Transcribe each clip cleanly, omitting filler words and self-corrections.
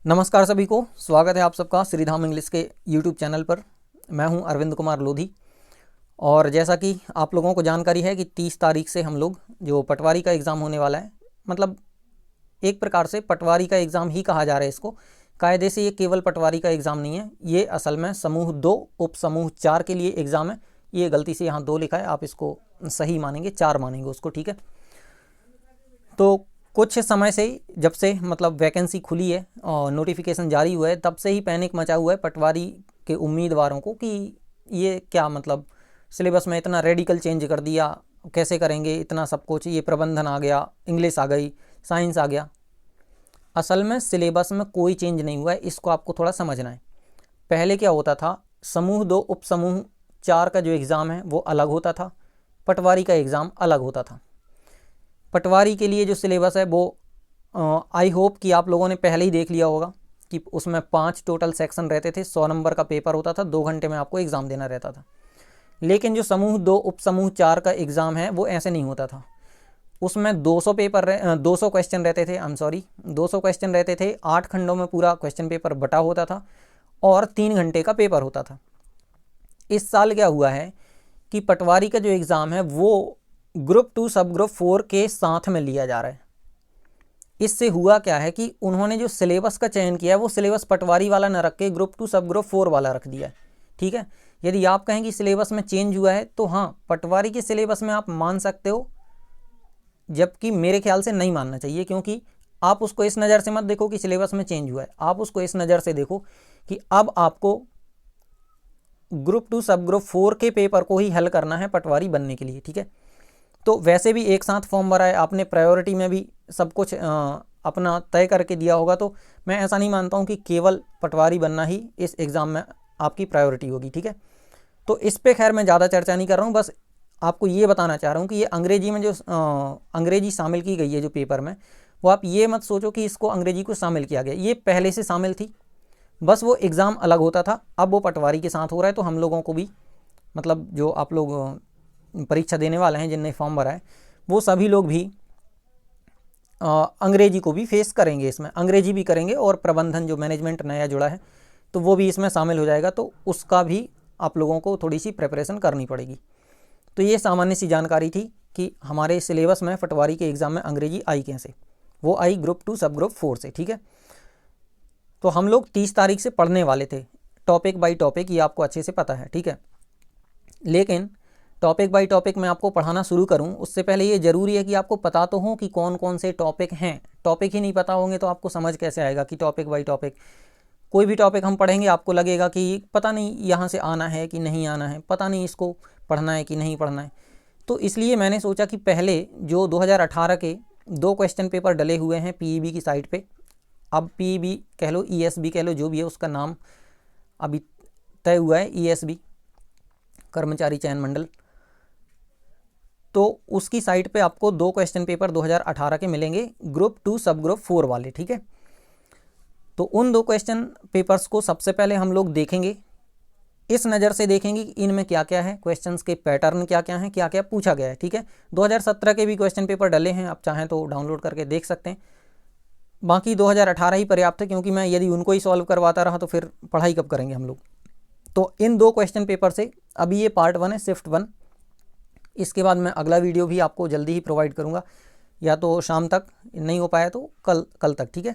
नमस्कार सभी को, स्वागत है आप सबका श्रीधाम इंग्लिश के यूट्यूब चैनल पर। मैं हूं अरविंद कुमार लोधी। और जैसा कि आप लोगों को जानकारी है कि 30 तारीख से हम लोग जो पटवारी का एग्ज़ाम होने वाला है, मतलब एक प्रकार से पटवारी का एग्ज़ाम ही कहा जा रहा है इसको। कायदे से ये केवल पटवारी का एग्ज़ाम नहीं है, ये असल में समूह 2 उप समूह 4 के लिए एग्ज़ाम है। ये गलती से यहाँ 2 लिखा है, आप इसको सही मानेंगे, 4 मानेंगे उसको, ठीक है। तो कुछ समय से ही, जब से मतलब वैकेंसी खुली है और नोटिफिकेशन जारी हुआ है, तब से ही पैनिक मचा हुआ है पटवारी के उम्मीदवारों को कि ये क्या, मतलब सिलेबस में इतना रेडिकल चेंज कर दिया, कैसे करेंगे इतना सब कुछ। ये प्रबंधन आ गया, इंग्लिश आ गई, साइंस आ गया। असल में सिलेबस में कोई चेंज नहीं हुआ है, इसको आपको थोड़ा समझना है। पहले क्या होता था, समूह 2 उप समूह 4 का जो एग्ज़ाम है वो अलग होता था, पटवारी का एग्ज़ाम अलग होता था। पटवारी के लिए जो सिलेबस है वो आई होप कि आप लोगों ने पहले ही देख लिया होगा कि उसमें 5 टोटल सेक्शन रहते थे, 100 नंबर का पेपर होता था, 2 घंटे में आपको एग्ज़ाम देना रहता था। लेकिन जो समूह 2 उप समूह 4 का एग्ज़ाम है वो ऐसे नहीं होता था। उसमें 200 क्वेश्चन रहते थे, 200 क्वेश्चन रहते थे, 8 खंडों में पूरा क्वेश्चन पेपर बटा होता था और 3 घंटे का पेपर होता था। इस साल क्या हुआ है कि पटवारी का जो एग्ज़ाम है वो ग्रुप 2 सब ग्रुप 4 के साथ में लिया जा रहा है। इससे हुआ क्या है कि उन्होंने जो सिलेबस का चयन किया है वो सिलेबस पटवारी वाला न रख के ग्रुप 2 सब ग्रुप 4 वाला रख दिया है, ठीक है। यदि आप कहें कि सिलेबस में चेंज हुआ है तो हाँ, पटवारी के सिलेबस में आप मान सकते हो, जबकि मेरे ख्याल से नहीं मानना चाहिए, क्योंकि आप उसको इस नज़र से मत देखो कि सिलेबस में चेंज हुआ है। आप उसको इस नज़र से देखो कि अब आपको ग्रुप 2 सब ग्रुप 4 के पेपर को ही हल करना है पटवारी बनने के लिए, ठीक है। तो वैसे भी एक साथ फॉर्म भरा है आपने, प्रायोरिटी में भी सब कुछ अपना तय करके दिया होगा, तो मैं ऐसा नहीं मानता हूँ कि केवल पटवारी बनना ही इस एग्ज़ाम में आपकी प्रायोरिटी होगी, ठीक है। तो इस पे खैर मैं ज़्यादा चर्चा नहीं कर रहा हूँ, बस आपको ये बताना चाह रहा हूँ कि ये अंग्रेजी में जो अंग्रेजी शामिल की गई है जो पेपर में, वो आप ये मत सोचो कि इसको अंग्रेजी को शामिल किया गया, ये पहले से शामिल थी, बस वो एग्ज़ाम अलग होता था। अब वो पटवारी के साथ हो रहा है, तो हम लोगों को भी, मतलब जो आप लोग परीक्षा देने वाले हैं, जिनने फॉर्म भरा है, वो सभी लोग भी अंग्रेजी को भी फेस करेंगे, इसमें अंग्रेजी भी करेंगे और प्रबंधन जो मैनेजमेंट नया जुड़ा है तो वो भी इसमें शामिल हो जाएगा, तो उसका भी आप लोगों को थोड़ी सी प्रिपरेशन करनी पड़ेगी। तो ये सामान्य सी जानकारी थी कि हमारे सिलेबस में पटवारी के एग्ज़ाम में अंग्रेजी आई कैसे, वो आई ग्रुप 2 सब ग्रुप 4 से, ठीक है। तो हम लोग 30 तारीख से पढ़ने वाले थे, टॉपिक बाई टॉपिक, ये आपको अच्छे से पता है, ठीक है। लेकिन टॉपिक बाई टॉपिक मैं आपको पढ़ाना शुरू करूं उससे पहले ये ज़रूरी है कि आपको पता तो हो कि कौन कौन से टॉपिक हैं। टॉपिक ही नहीं पता होंगे तो आपको समझ कैसे आएगा कि टॉपिक बाई टॉपिक, कोई भी टॉपिक हम पढ़ेंगे आपको लगेगा कि पता नहीं यहाँ से आना है कि नहीं आना है, पता नहीं इसको पढ़ना है कि नहीं पढ़ना है। तो इसलिए मैंने सोचा कि पहले जो 2018 के 2 क्वेश्चन पेपर डले हुए हैं पीईबी की साइट पर, अब पीईबी कह लो, ईएसबी कह लो, जो भी है उसका नाम अभी तय हुआ है, ईएसबी कर्मचारी चयन मंडल, तो उसकी साइट पे आपको 2 क्वेश्चन पेपर 2018 के मिलेंगे, ग्रुप 2 सब ग्रुप 4 वाले, ठीक है। तो उन 2 क्वेश्चन पेपर्स को सबसे पहले हम लोग देखेंगे, इस नज़र से देखेंगे कि इनमें क्या क्या है, क्वेश्चंस के पैटर्न क्या क्या हैं, क्या क्या पूछा गया है, ठीक है। 2017 के भी क्वेश्चन पेपर डले हैं, आप चाहें तो डाउनलोड करके देख सकते हैं। बाकी 2018 ही पर्याप्त है, क्योंकि मैं यदि उनको ही सॉल्व करवाता रहा तो फिर पढ़ाई कब करेंगे हम लोग। तो इन 2 क्वेश्चन पेपर से, अभी ये पार्ट 1 है, शिफ्ट 1, इसके बाद मैं अगला वीडियो भी आपको जल्दी ही प्रोवाइड करूंगा, या तो शाम तक, नहीं हो पाया तो कल तक, ठीक है।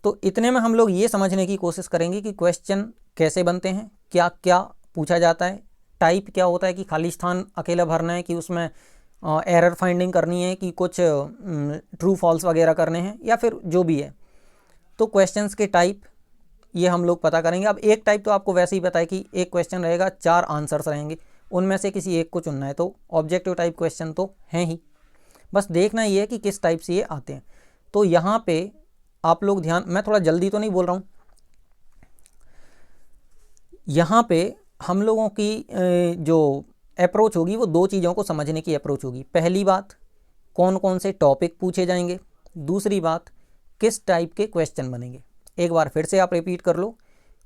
तो इतने में हम लोग ये समझने की कोशिश करेंगे कि क्वेश्चन कैसे बनते हैं, क्या क्या पूछा जाता है, टाइप क्या होता है, कि खाली स्थान अकेला भरना है, कि उसमें एरर फाइंडिंग करनी है, कि कुछ ट्रू फॉल्स वगैरह करने हैं, या फिर जो भी है। तो क्वेश्चंस के टाइप ये हम लोग पता करेंगे। अब एक टाइप तो आपको वैसे ही पता है कि एक क्वेश्चन रहेगा, 4 आंसर्स रहेंगे, उनमें से किसी एक को चुनना है, तो ऑब्जेक्टिव टाइप क्वेश्चन तो हैं ही, बस देखना ये है कि किस टाइप से ये आते हैं। तो यहाँ पे आप लोग ध्यान, मैं थोड़ा जल्दी तो नहीं बोल रहा हूँ, यहाँ पे हम लोगों की जो अप्रोच होगी वो 2 चीज़ों को समझने की अप्रोच होगी। पहली बात, कौन कौन से टॉपिक पूछे जाएंगे, दूसरी बात, किस टाइप के क्वेश्चन बनेंगे। एक बार फिर से आप रिपीट कर लो,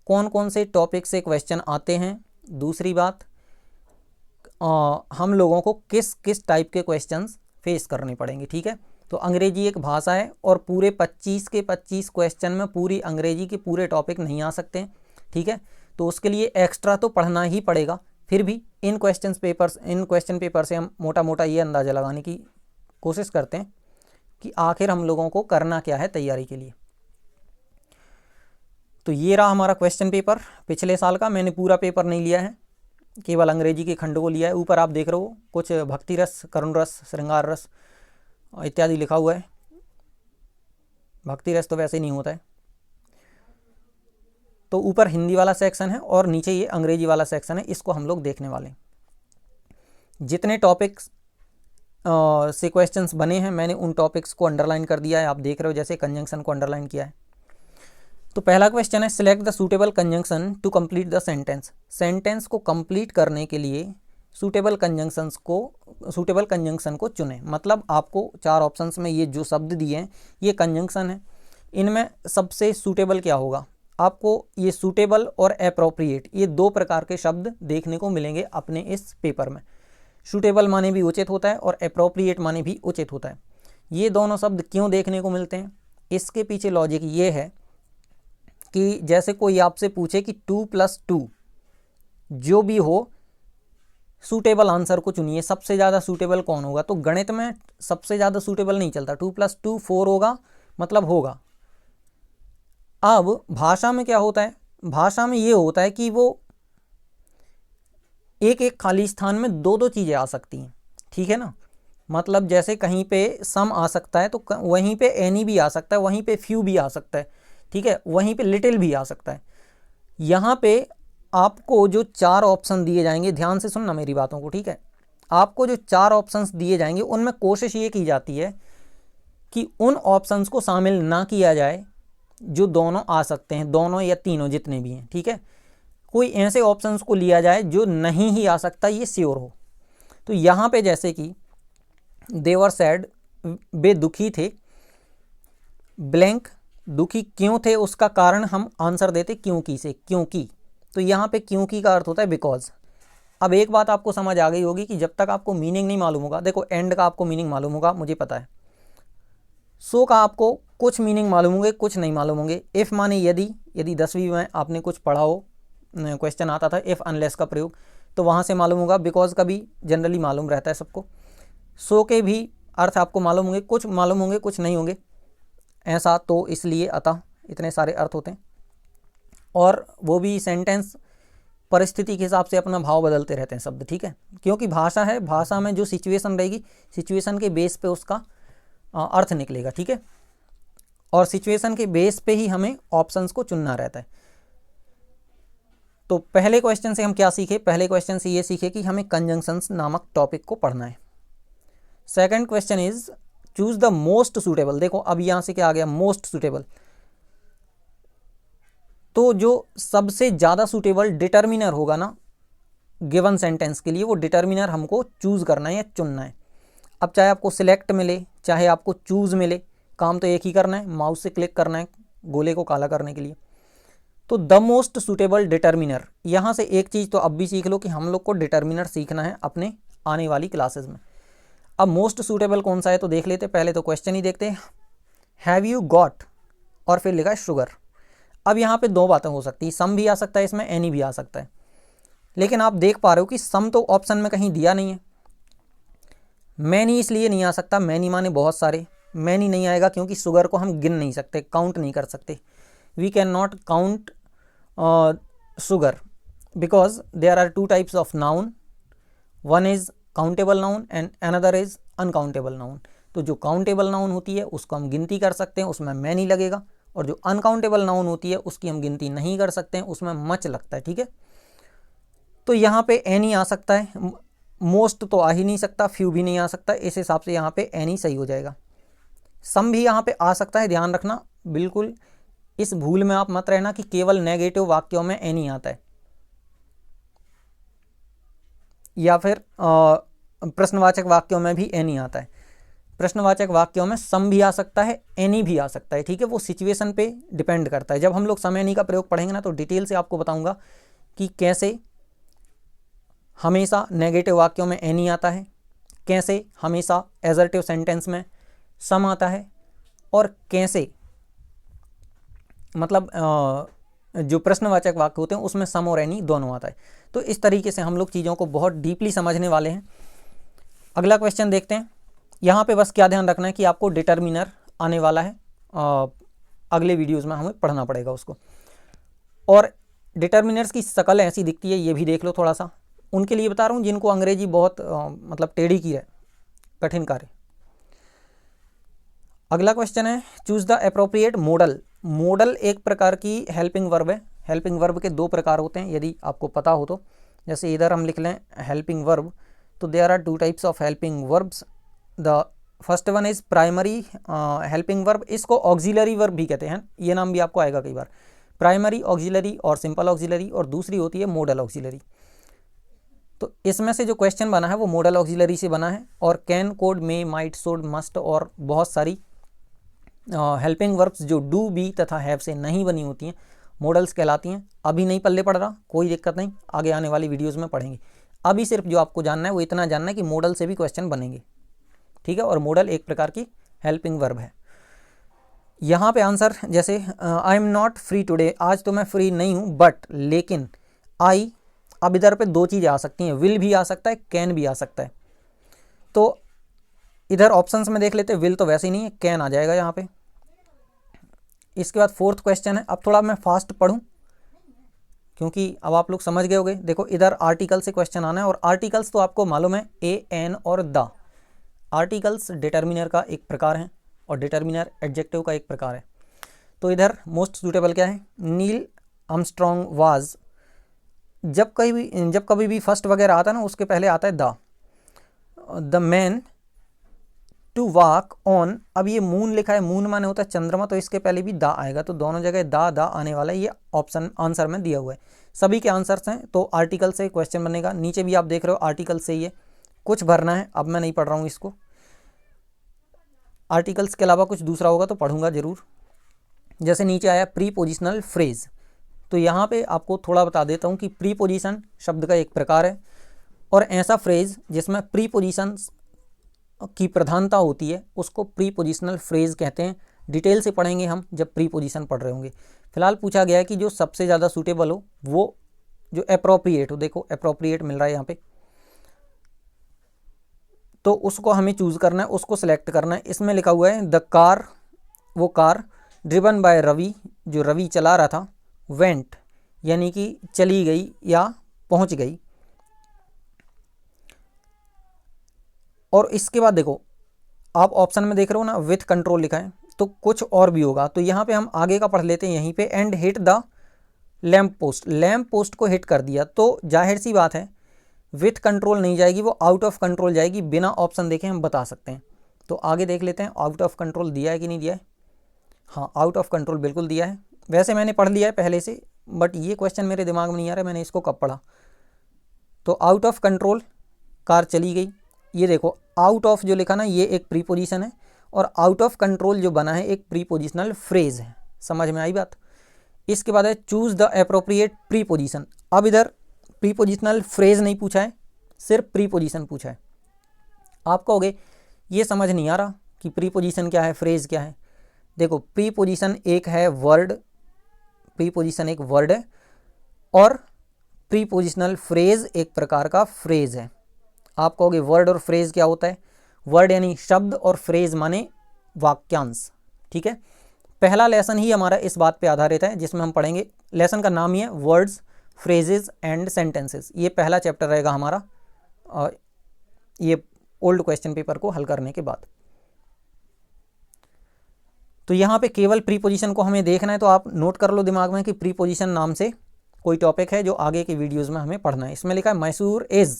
कौन कौन से टॉपिक से क्वेश्चन आते हैं, दूसरी बात, हम लोगों को किस किस टाइप के क्वेश्चंस फेस करने पड़ेंगे, ठीक है। तो अंग्रेजी एक भाषा है और पूरे 25 के 25 क्वेश्चन में पूरी अंग्रेजी के पूरे टॉपिक नहीं आ सकते हैं, ठीक है। तो उसके लिए एक्स्ट्रा तो पढ़ना ही पड़ेगा। फिर भी इन क्वेश्चन पेपर से हम मोटा मोटा ये अंदाज़ा लगाने की कोशिश करते हैं कि आखिर हम लोगों को करना क्या है तैयारी के लिए। तो ये रहा हमारा क्वेश्चन पेपर पिछले साल का। मैंने पूरा पेपर नहीं लिया है, केवल अंग्रेजी के खंड को लिया है। ऊपर आप देख रहे हो कुछ भक्ति रस, करुण रस, श्रृंगार रस इत्यादि लिखा हुआ है। भक्ति रस तो वैसे नहीं होता है। तो ऊपर हिंदी वाला सेक्शन है और नीचे ये अंग्रेजी वाला सेक्शन है, इसको हम लोग देखने वाले हैं। जितने टॉपिक्स से क्वेश्चंस बने हैं मैंने उन टॉपिक्स को अंडरलाइन कर दिया है, आप देख रहे हो, जैसे कंजंक्शन को अंडरलाइन किया है। तो पहला क्वेश्चन है, select the suitable conjunction to complete the sentence. Sentence को कंप्लीट करने के लिए सूटेबल कंजंक्शन को चुनें। मतलब आपको 4 ऑप्शंस में ये जो शब्द दिए हैं ये कंजंक्शन है, इनमें सबसे सूटेबल क्या होगा। आपको ये सूटेबल और एप्रोप्रिएट ये 2 प्रकार के शब्द देखने को मिलेंगे अपने इस पेपर में। सूटेबल माने भी उचित होता है और एप्रोप्रिएट माने भी उचित होता है। ये दोनों शब्द क्यों देखने को मिलते हैं, इसके पीछे लॉजिक ये है कि जैसे कोई आपसे पूछे कि 2 + 2 जो भी हो, सूटेबल आंसर को चुनिए, सबसे ज़्यादा सूटेबल कौन होगा। तो गणित में सबसे ज़्यादा सूटेबल नहीं चलता, 2 + 2 4 होगा मतलब होगा। अब भाषा में क्या होता है, भाषा में ये होता है कि वो एक एक खाली स्थान में 2-2 चीज़ें आ सकती हैं, ठीक है ना। मतलब जैसे कहीं पे सम आ सकता है तो वहीं पे एनी भी आ सकता है, वहीं पे फ्यू भी आ सकता है, ठीक है, वहीं पे लिटिल भी आ सकता है। यहाँ पे आपको जो 4 ऑप्शन दिए जाएंगे, ध्यान से सुनना मेरी बातों को, ठीक है। आपको जो 4 ऑप्शंस दिए जाएंगे उनमें कोशिश ये की जाती है कि उन ऑप्शंस को शामिल ना किया जाए जो दोनों आ सकते हैं, दोनों या तीनों जितने भी हैं, ठीक है। कोई ऐसे ऑप्शंस को लिया जाए जो नहीं ही आ सकता, ये श्योर हो। तो यहाँ पे जैसे कि देवर सैड, वे दुखी थे, ब्लैंक, दुखी क्यों थे उसका कारण हम आंसर देते क्योंकि से, क्योंकि। तो यहाँ पे क्योंकि का अर्थ होता है बिकॉज। अब एक बात आपको समझ आ गई होगी कि जब तक आपको मीनिंग नहीं मालूम होगा, देखो एंड का आपको मीनिंग मालूम होगा, मुझे पता है। सो का आपको कुछ मीनिंग मालूम होंगे, कुछ नहीं मालूम होंगे। इफ़ माने यदि 10वीं में आपने कुछ पढ़ा हो, क्वेश्चन आता था इफ़ अनलेस का प्रयोग, तो वहाँ से मालूम होगा। बिकॉज का भी जनरली मालूम रहता है सबको। सो के भी अर्थ आपको मालूम होंगे, कुछ मालूम होंगे, कुछ नहीं होंगे, ऐसा। तो इसलिए अतः इतने सारे अर्थ होते हैं और वो भी सेंटेंस परिस्थिति के हिसाब से अपना भाव बदलते रहते हैं शब्द, ठीक है। क्योंकि भाषा है, भाषा में जो सिचुएशन रहेगी, सिचुएशन के बेस पे उसका अर्थ निकलेगा, ठीक है। और सिचुएशन के बेस पे ही हमें ऑप्शंस को चुनना रहता है। तो पहले क्वेश्चन से हम क्या सीखे, पहले क्वेश्चन से ये सीखे कि हमें कंजंक्शंस नामक टॉपिक को पढ़ना है। Second question is choose the most suitable. देखो अब यहां से क्या आ गया, मोस्ट सूटेबल। तो जो सबसे ज़्यादा सूटेबल डिटर्मिनर होगा ना गिवन सेंटेंस के लिए, वो डिटर्मिनर हमको चूज़ करना है या चुनना है। अब चाहे आपको सिलेक्ट मिले, चाहे आपको चूज़ मिले, काम तो एक ही करना है, माउस से क्लिक करना है गोले को काला करने के लिए। तो द मोस्ट सूटेबल डिटर्मिनर, यहाँ से एक चीज़ तो अब भी सीख लो कि हम लोग को डिटर्मिनर सीखना है अपने आने वाली क्लासेस में। अब मोस्ट सूटेबल कौन सा है तो देख लेते। पहले तो क्वेश्चन ही देखते हैं, हैव यू गॉट, और फिर लिखा है शुगर। अब यहाँ पे 2 बातें हो सकती हैं, सम भी आ सकता है इसमें, एनी भी आ सकता है। लेकिन आप देख पा रहे हो कि सम तो ऑप्शन में कहीं दिया नहीं है। मैनी इसलिए नहीं आ सकता, मैनी माने बहुत सारे, मैनी नहीं आएगा क्योंकि शुगर को हम गिन नहीं सकते, काउंट नहीं कर सकते। We can not count sugar because there are 2 types of noun, one is countable noun and another is uncountable noun. तो जो काउंटेबल नाउन होती है उसको हम गिनती कर सकते हैं, उसमें मैनी लगेगा, और जो अनकाउंटेबल नाउन होती है उसकी हम गिनती नहीं कर सकते हैं, उसमें मच लगता है, ठीक है। तो यहाँ पे एनी आ सकता है, मोस्ट तो आ ही नहीं सकता, फ्यू भी नहीं आ सकता, इस हिसाब से यहाँ पे एनी सही हो जाएगा। सम भी यहाँ पे आ सकता है, ध्यान रखना, बिल्कुल इस भूल में आप मत रहना कि केवल नेगेटिव वाक्यों में एनी आता है, या फिर प्रश्नवाचक वाक्यों में भी एनी आता है। प्रश्नवाचक वाक्यों में सम भी आ सकता है, एनी भी आ सकता है, ठीक है। वो सिचुएशन पे डिपेंड करता है। जब हम लोग सम एनी का प्रयोग पढ़ेंगे ना तो डिटेल से आपको बताऊंगा कि कैसे हमेशा नेगेटिव वाक्यों में एनी आता है, कैसे हमेशा एजर्टिव सेंटेंस में सम आता है, और कैसे, मतलब जो प्रश्नवाचक वाक्य होते हैं उसमें सम और एनी दोनों आता है। तो इस तरीके से हम लोग चीज़ों को बहुत डीपली समझने वाले हैं। अगला क्वेश्चन देखते हैं। यहाँ पे बस क्या ध्यान रखना है कि आपको डिटर्मिनर आने वाला है, अगले वीडियोज़ में हमें पढ़ना पड़ेगा उसको। और डिटर्मिनर्स की शक्ल ऐसी दिखती है, ये भी देख लो थोड़ा सा। उनके लिए बता रहा हूँ जिनको अंग्रेजी बहुत मतलब टेढ़ी की है, कठिन कार्य। अगला क्वेश्चन है, choose the appropriate model. Model एक प्रकार की हेल्पिंग वर्ब है। हेल्पिंग वर्ब के दो प्रकार होते हैं, यदि आपको पता हो तो। जैसे इधर हम लिख लें हेल्पिंग वर्ब, तो there are two types of helping verbs. The first one is primary helping verb, इसको ऑक्सिलरी वर्ब भी कहते हैं, ये नाम भी आपको आएगा कई बार। प्राइमरी ऑक्सिलरी और सिंपल ऑक्सिलरी, और दूसरी होती है मॉडल ऑक्सिलरी। तो इसमें से जो क्वेश्चन बना है वो मॉडल ऑक्सिलरी से बना है। और can, code, may, might, should, must और बहुत सारी हेल्पिंग वर्ब्स जो डू, बी तथा हैव से नहीं बनी होती हैं मॉडल्स कहलाती हैं। अभी नहीं पल्ले पड़ रहा, कोई दिक्कत नहीं, आगे आने वाली वीडियोस में पढ़ेंगे। अभी सिर्फ जो आपको जानना है वो इतना जानना है कि मॉडल से भी क्वेश्चन बनेंगे, ठीक है। और मॉडल एक प्रकार की हेल्पिंग वर्ब है। यहाँ पे आंसर जैसे I am not free today, आज तो मैं फ्री नहीं हूँ, बट, लेकिन, आई, अब इधर पे दो चीज़ें आ सकती हैं, विल भी आ सकता है, कैन भी आ सकता है। तो इधर ऑप्शंस में देख लेते हैं, विल तो वैसे ही नहीं है, कैन आ जाएगा यहाँ पे। इसके बाद फोर्थ क्वेश्चन है, अब थोड़ा मैं फास्ट पढ़ूं क्योंकि अब आप लोग समझ गए होंगे। देखो इधर आर्टिकल से क्वेश्चन आना है, और आर्टिकल्स तो आपको मालूम है, ए, एन और द। आर्टिकल्स डिटर्मिनर का एक प्रकार है और डिटर्मिनर एडजेक्टिव का एक प्रकार है। तो इधर मोस्ट सूटेबल क्या है, नील आर्मस्ट्रॉन्ग वाज। जब कभी भी फर्स्ट वगैरह आता है ना, उसके पहले आता है the man to walk on. अब ये मून लिखा है, मून माने होता है चंद्रमा, तो इसके पहले भी दा आएगा, तो दोनों जगह दा आने वाला है। ये ऑप्शन आंसर में दिया हुआ है, सभी के आंसर्स हैं। तो आर्टिकल से क्वेश्चन बनेगा, नीचे भी आप देख रहे हो आर्टिकल से ही है, कुछ भरना है। अब मैं नहीं पढ़ रहा हूँ इसको, आर्टिकल्स के अलावा कुछ दूसरा होगा तो पढ़ूंगा जरूर। जैसे नीचे आया प्रीपोजिशनल फ्रेज, तो यहाँ पे आपको थोड़ा बता देता हूँ कि प्रीपोजिशन शब्द का एक प्रकार है, और ऐसा फ्रेज जिसमें प्रीपोजिशन की प्रधानता होती है उसको प्रीपोजिशनल फ्रेज कहते हैं। डिटेल से पढ़ेंगे हम जब प्रीपोजिशन पढ़ रहे होंगे। फिलहाल पूछा गया है कि जो सबसे ज़्यादा सूटेबल हो, वो जो अप्रोप्रिएट हो, देखो अप्रोप्रिएट मिल रहा है यहाँ पे, तो उसको हमें चूज़ करना है, उसको सिलेक्ट करना है। इसमें लिखा हुआ है द कार, वो कार, ड्रिवन बाय रवि, जो रवि चला रहा था, वेंट यानी कि चली गई या पहुंच गई। और इसके बाद देखो आप ऑप्शन में देख रहे हो ना, विथ कंट्रोल लिखा है, तो कुछ और भी होगा। तो यहाँ पे हम आगे का पढ़ लेते हैं यहीं पे, and hit the lamp post, lamp post को हिट कर दिया। तो जाहिर सी बात है विथ कंट्रोल नहीं जाएगी, वो आउट ऑफ कंट्रोल जाएगी। बिना ऑप्शन देखे हम बता सकते हैं। तो आगे देख लेते हैं आउट ऑफ कंट्रोल दिया है कि नहीं दिया है। हाँ, आउट ऑफ कंट्रोल बिल्कुल दिया है। वैसे मैंने पढ़ लिया है पहले से, बट ये क्वेश्चन मेरे दिमाग में नहीं आ रहा मैंने इसको कब पढ़ा। तो आउट ऑफ कंट्रोल, कार चली गई। ये देखो आउट ऑफ जो लिखा ना, ये एक प्रीपोजिशन है, और आउट ऑफ कंट्रोल जो बना है एक प्रीपोजिशनल फ्रेज है। समझ में आई बात। इसके बाद है चूज द एप्रोप्रिएट प्रीपोजिशन। अब इधर प्रीपोजिशनल फ्रेज नहीं पूछा है, सिर्फ प्रीपोजिशन पूछा है। आप कहोगे ये समझ नहीं आ रहा कि प्रीपोजिशन क्या है, फ्रेज क्या है। देखो प्रीपोजिशन एक है वर्ड, प्रीपोजिशन एक वर्ड है, और प्रीपोजिशनल फ्रेज एक प्रकार का फ्रेज है। आप कहोगे वर्ड और फ्रेज क्या होता है। वर्ड यानी शब्द, और फ्रेज माने वाक्यांश, ठीक है। पहला लेसन ही हमारा इस बात पे आधारित है, जिसमें हम पढ़ेंगे, लेसन का नाम ही है वर्ड्स, फ्रेजेस एंड सेंटेंसेस। ये पहला चैप्टर रहेगा हमारा, ये ओल्ड क्वेश्चन पेपर को हल करने के बाद। तो यहाँ पे केवल प्रीपोजिशन को हमें देखना है, तो आप नोट कर लो दिमाग में कि प्रीपोजिशन नाम से कोई टॉपिक है जो आगे के वीडियोज़ में हमें पढ़ना है। इसमें लिखा है मैसूर इज,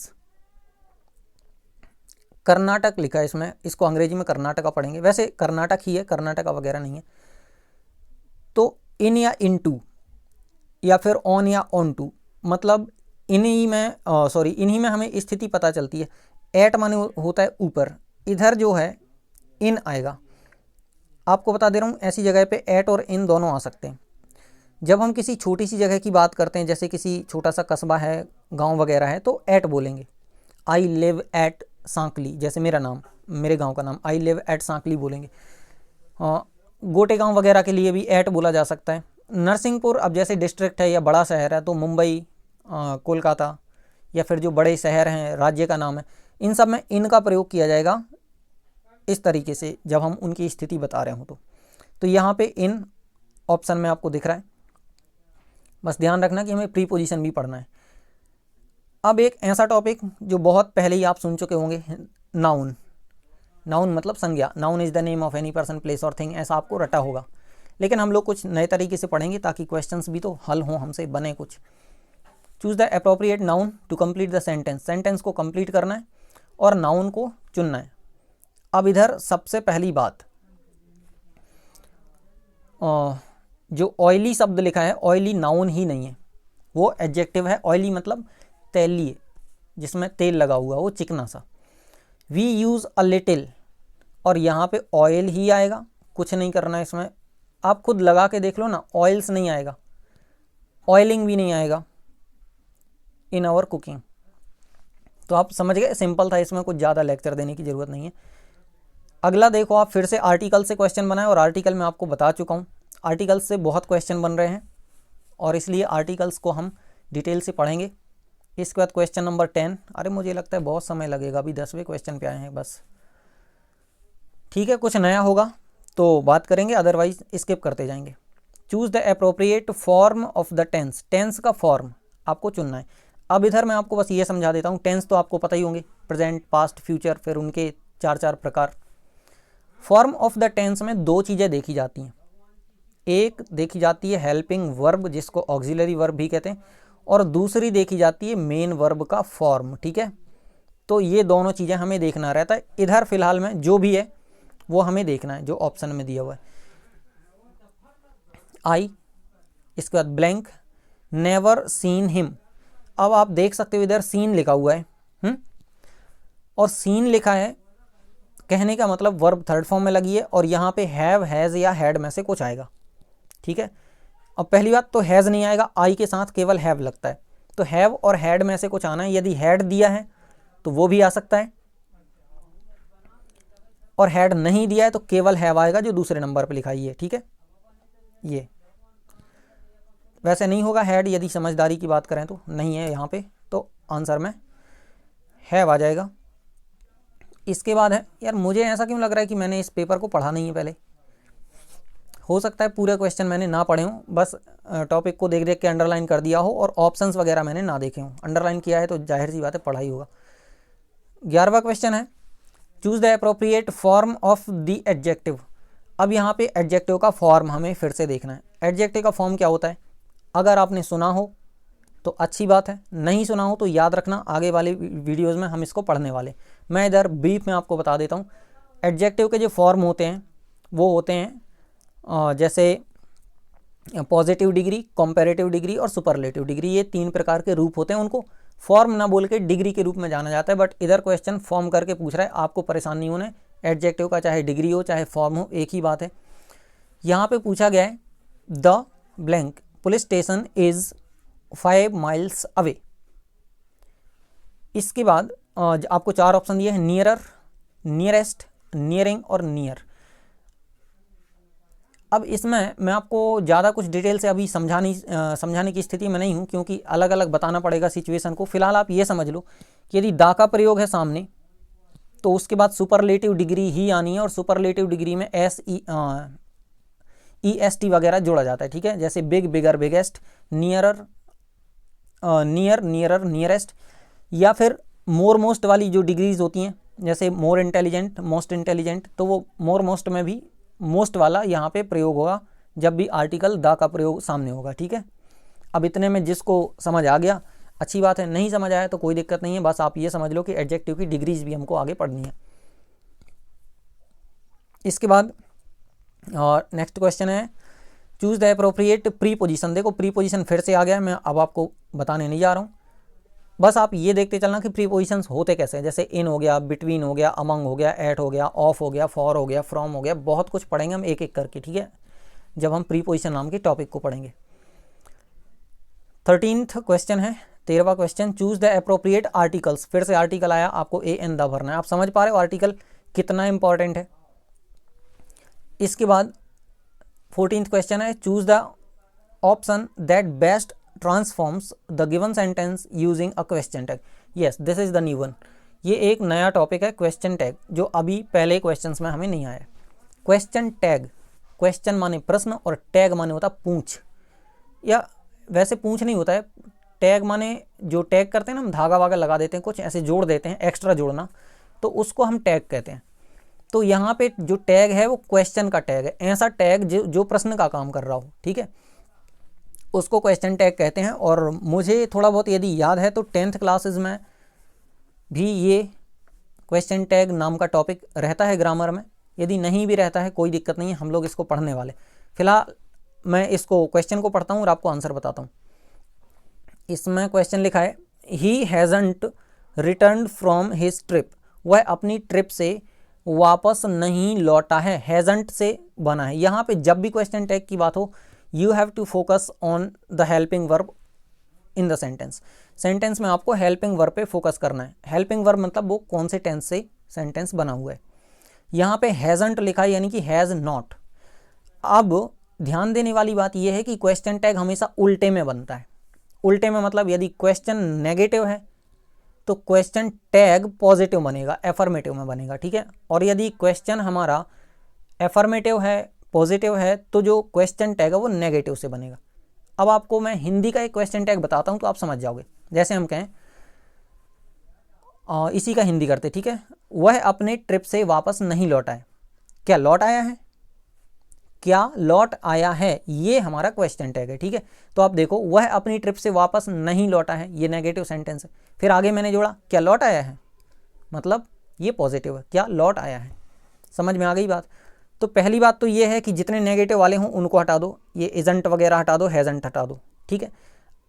कर्नाटक लिखा है इसमें, इसको अंग्रेजी में कर्नाटका पढ़ेंगे, वैसे कर्नाटक ही है, कर्नाटका वगैरह नहीं है। तो इन या इन टू, या फिर ऑन या ऑन टू, मतलब इन्हीं में हमें स्थिति पता चलती है। एट माने होता है ऊपर, इधर जो है इन आएगा। आपको बता दे रहा हूँ ऐसी जगह पे एट और इन दोनों आ सकते हैं। जब हम किसी छोटी सी जगह की बात करते हैं, जैसे किसी छोटा सा कस्बा है, गांव वगैरह है, तो एट बोलेंगे। आई लिव एट सांकली, जैसे मेरा नाम, मेरे गांव का नाम, आई लिव एट सांकली बोलेंगे। गोटेगांव वगैरह के लिए भी एट बोला जा सकता है। नरसिंहपुर अब जैसे डिस्ट्रिक्ट है या बड़ा शहर है तो मुंबई, कोलकाता या फिर जो बड़े शहर हैं राज्य का नाम है, इन सब में इन का प्रयोग किया जाएगा इस तरीके से जब हम उनकी स्थिति बता रहे हों तो यहाँ पे इन ऑप्शन में आपको दिख रहा है। बस ध्यान रखना कि हमें प्रीपोजिशन भी पढ़ना है। अब एक ऐसा टॉपिक जो बहुत पहले ही आप सुन चुके होंगे, नाउन। नाउन मतलब संज्ञा। Noun is the name of any person, place और थिंग, ऐसा आपको रटा होगा। लेकिन हम लोग कुछ नए तरीके से पढ़ेंगे ताकि क्वेश्चंस भी तो हल हों, हमसे बने कुछ। Choose the appropriate noun to complete the sentence. Sentence को कंप्लीट करना है और नाउन को चुनना है। अब इधर सबसे पहली बात, जो ऑयली शब्द लिखा है, ऑयली नाउन ही नहीं है, वो एडजेक्टिव है। ऑयली मतलब तैलीय, जिसमें तेल लगा हुआ, वो चिकना सा। वी यूज़ अ लिटिल, और यहाँ पे ऑयल ही आएगा, कुछ नहीं करना है इसमें। आप खुद लगा के देख लो ना, ऑयल्स नहीं आएगा, ऑयलिंग भी नहीं आएगा इन आवर कुकिंग। तो आप समझ गए, सिंपल था, इसमें कुछ ज़्यादा लेक्चर देने की ज़रूरत नहीं है। अगला देखो, आप फिर से आर्टिकल से क्वेश्चन बनाए, और आर्टिकल में आपको बता चुका हूँ आर्टिकल्स से बहुत क्वेश्चन बन रहे हैं और इसलिए आर्टिकल्स को हम डिटेल से पढ़ेंगे। इसके बाद क्वेश्चन नंबर 10। अरे मुझे लगता है बहुत समय लगेगा, अभी 10वें क्वेश्चन पे आए हैं बस। ठीक है, कुछ नया होगा तो बात करेंगे, अदरवाइज स्किप करते जाएंगे। Choose the appropriate form of the tense. Tense का फॉर्म आपको चुनना है। अब इधर मैं आपको बस ये समझा देता हूँ, टेंस तो आपको पता ही होंगे, प्रेजेंट, पास्ट, फ्यूचर, फिर उनके 4 प्रकार। फॉर्म ऑफ द टेंस में 2 चीज़ें देखी जाती हैं। एक देखी जाती है हेल्पिंग वर्ब, जिसको ऑक्सिलरी वर्ब भी कहते हैं, और दूसरी देखी जाती है मेन वर्ब का फॉर्म। ठीक है, तो ये दोनों चीज़ें हमें देखना रहता है। इधर फिलहाल में जो भी है वो हमें देखना है, जो ऑप्शन में दिया हुआ है। आई, इसके बाद ब्लैंक, नेवर सीन हिम। अब आप देख सकते हो इधर सीन लिखा हुआ है, और सीन लिखा है, कहने का मतलब वर्ब थर्ड फॉर्म में लगी है, और यहाँ पे हैव, हैज़ या हैड में से कुछ आएगा। ठीक है, अब पहली बात तो हैज़ नहीं आएगा, आई के साथ केवल हैव लगता है, तो हैव और हैड में से कुछ आना है। यदि हैड दिया है तो वो भी आ सकता है, और हैड नहीं दिया है तो केवल हैव आएगा, जो दूसरे नंबर पर लिखाई है। ठीक है, ये वैसे नहीं होगा हैड, यदि समझदारी की बात करें तो नहीं है यहाँ पे, तो आंसर में हैव आ जाएगा। इसके बाद है, यार मुझे ऐसा क्यों लग रहा है कि मैंने इस पेपर को पढ़ा नहीं है पहले। हो सकता है पूरे क्वेश्चन मैंने ना पढ़े हों, बस टॉपिक को देख देख के अंडरलाइन कर दिया हो और ऑप्शंस वगैरह मैंने ना देखे हों। अंडरलाइन किया है तो जाहिर सी बात है पढ़ा ही होगा। 11वां क्वेश्चन है, choose the appropriate form of the adjective. अब यहाँ पे एडजेक्टिव का फॉर्म हमें फिर से देखना है। एडजेक्टिव का फॉर्म क्या होता है, अगर आपने सुना हो तो अच्छी बात है, नहीं सुना हो तो याद रखना, आगे वाले वीडियोज़ में हम इसको पढ़ने वाले। मैं इधर ब्रीफ में आपको बता देता हूँ। एडजेक्टिव के जो फॉर्म होते हैं वो होते हैं जैसे पॉजिटिव डिग्री, कंपैरेटिव डिग्री और सुपरलेटिव डिग्री। ये 3 प्रकार के रूप होते हैं, उनको फॉर्म ना बोल के डिग्री के रूप में जाना जाता है। बट इधर क्वेश्चन फॉर्म करके पूछ रहा है, आपको परेशान नहीं होना है। एडजेक्टिव का चाहे डिग्री हो चाहे फॉर्म हो, एक ही बात है। यहाँ पे पूछा गया है, the blank police station is 5 miles away. इसके बाद आपको 4 ऑप्शन दिए हैं, नियरर, नियरेस्ट, नियरिंग और नियर। अब इसमें मैं आपको ज़्यादा कुछ डिटेल से अभी समझाने की स्थिति में नहीं हूँ, क्योंकि अलग अलग बताना पड़ेगा सिचुएशन को। फिलहाल आप ये समझ लो कि यदि दा का प्रयोग है सामने तो उसके बाद सुपरलेटिव डिग्री ही आनी है, और सुपरलेटिव डिग्री में EST वगैरह जोड़ा जाता है। ठीक है, जैसे big, bigger, biggest, nearer, near, nearer, nearest, या फिर मोर मोस्ट वाली जो डिग्रीज होती हैं, जैसे मोर इंटेलिजेंट, मोस्ट इंटेलिजेंट, तो वो मोर मोस्ट में भी मोस्ट वाला यहाँ पे प्रयोग होगा जब भी आर्टिकल दा का प्रयोग सामने होगा। ठीक है, अब इतने में जिसको समझ आ गया अच्छी बात है, नहीं समझ आया तो कोई दिक्कत नहीं है। बस आप ये समझ लो कि एडजेक्टिव की डिग्रीज भी हमको आगे पढ़नी है। इसके बाद और नेक्स्ट क्वेश्चन है, चूज़ द अप्रोप्रिएट प्रीपोजिशन। देखो प्रीपोजिशन फिर से आ गया है, मैं अब आपको बताने नहीं जा रहा हूँ। बस आप ये देखते चलना कि प्रीपोजिशंस होते कैसे हैं। जैसे इन हो गया, बिटवीन हो गया, अमंग हो गया, एट हो गया, ऑफ हो गया, फॉर हो गया, फ्रॉम हो गया, बहुत कुछ पढ़ेंगे हम एक एक करके। ठीक है, जब हम प्रीपोजिशन नाम के टॉपिक को पढ़ेंगे। 13th क्वेश्चन है, 13वां question, choose the appropriate articles. फिर से आर्टिकल आया, आपको ए एन द भरना है। आप समझ पा रहे हो आर्टिकल कितना इंपॉर्टेंट है। इसके बाद 14th क्वेश्चन है, choose the option that best transforms the given sentence using a question tag. Yes, this is the new one. ये एक नया टॉपिक है, क्वेश्चन टैग, जो अभी पहले क्वेश्चंस में हमें नहीं आया। क्वेश्चन टैग, क्वेश्चन माने प्रश्न और टैग माने होता पूंछ, या वैसे पूंछ नहीं होता है, टैग माने जो टैग करते हैं ना, हम धागा वागा लगा देते हैं, कुछ ऐसे जोड़ देते हैं, एक्स्ट्रा जोड़ना, तो उसको हम टैग कहते हैं। तो यहाँ पे जो टैग है वो क्वेश्चन का टैग है, ऐसा टैग जो प्रश्न का काम कर रहा हो, ठीक है, उसको क्वेश्चन टैग कहते हैं। और मुझे थोड़ा बहुत यदि याद है तो 10th क्लासेस में भी ये क्वेश्चन टैग नाम का टॉपिक रहता है ग्रामर में। यदि नहीं भी रहता है कोई दिक्कत नहीं है, हम लोग इसको पढ़ने वाले। फिलहाल मैं इसको क्वेश्चन को पढ़ता हूँ और आपको आंसर बताता हूँ। इसमें क्वेश्चन लिखा है, he hasn't return from his trip. वह अपनी ट्रिप से वापस नहीं लौटा है। हैजंट से बना है। यहाँ पे जब भी क्वेश्चन टैग की बात हो, you have to focus on the helping verb in the sentence. Sentence में आपको हेल्पिंग वर्ब पे फोकस करना है। हेल्पिंग वर्ब मतलब वो कौन से टेंस से सेंटेंस बना हुआ है। यहाँ पे हैजंट लिखा है, यानी कि हैज़ नॉट। अब ध्यान देने वाली बात यह है कि क्वेश्चन टैग हमेशा उल्टे में बनता है। उल्टे में मतलब यदि क्वेश्चन नेगेटिव है तो क्वेश्चन टैग पॉजिटिव बनेगा, एफर्मेटिव में बनेगा, ठीक है। और यदि क्वेश्चन हमारा एफर्मेटिव है, पॉजिटिव है, तो जो क्वेश्चन टैग है वो नेगेटिव से बनेगा। अब आपको मैं हिंदी का एक क्वेश्चन टैग बताता हूँ तो आप समझ जाओगे। जैसे हम कहें, इसी का हिंदी करते, ठीक है। वह अपने ट्रिप से वापस नहीं लौटा है। क्या लौट आया है? क्या लौट आया है, ये हमारा क्वेश्चन टैग है, ठीक है। तो आप देखो, वह अपनी ट्रिप से वापस नहीं लौटा है, ये नेगेटिव सेंटेंस है। फिर आगे मैंने जोड़ा, क्या लौट आया है, मतलब ये पॉजिटिव है, क्या लौट आया है। समझ में आ गई बात। तो पहली बात तो ये है कि जितने नेगेटिव वाले हों उनको हटा दो, ये इजंट वगैरह हटा दो, हैजंट हटा दो, ठीक है।